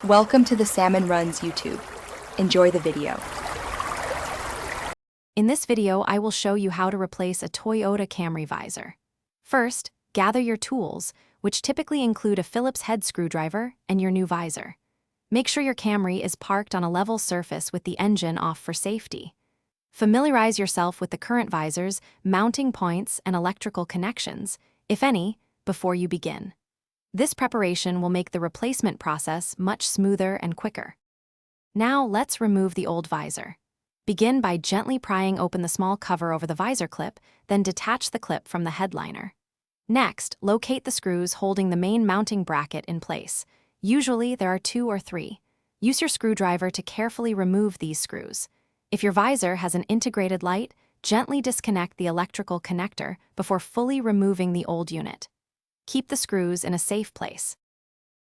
Welcome to the Salmon Runs YouTube. Enjoy the video. In this video, I will show you how to replace a Toyota Camry visor. First, gather your tools, which typically include a Phillips head screwdriver and your new visor. Make sure your Camry is parked on a level surface with the engine off for safety. Familiarize yourself with the current visor's mounting points and electrical connections, if any, before you begin. This preparation will make the replacement process much smoother and quicker. Now let's remove the old visor. Begin by gently prying open the small cover over the visor clip, then detach the clip from the headliner. Next, locate the screws holding the main mounting bracket in place. Usually there are 2 or 3. Use your screwdriver to carefully remove these screws. If your visor has an integrated light, gently disconnect the electrical connector before fully removing the old unit. Keep the screws in a safe place.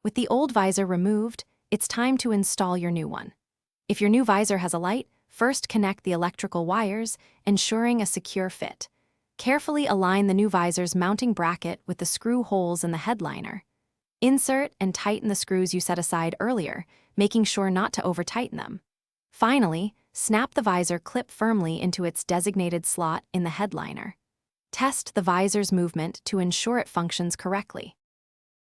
With the old visor removed, it's time to install your new one. If your new visor has a light, first connect the electrical wires, ensuring a secure fit. Carefully align the new visor's mounting bracket with the screw holes in the headliner. Insert and tighten the screws you set aside earlier, making sure not to over-tighten them. Finally, snap the visor clip firmly into its designated slot in the headliner. Test the visor's movement to ensure it functions correctly.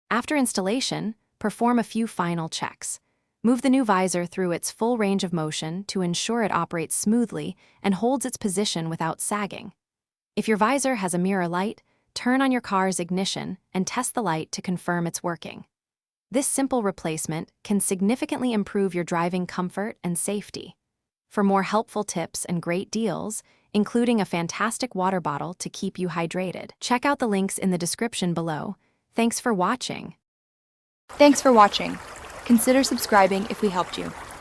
After installation, perform a few final checks. Move the new visor through its full range of motion to ensure it operates smoothly and holds its position without sagging. If your visor has a mirror light, turn on your car's ignition and test the light to confirm it's working. This simple replacement can significantly improve your driving comfort and safety. For more helpful tips and great deals, including a fantastic water bottle to keep you hydrated, check out the links in the description below. Thanks for watching. Thanks for watching. Consider subscribing if we helped you.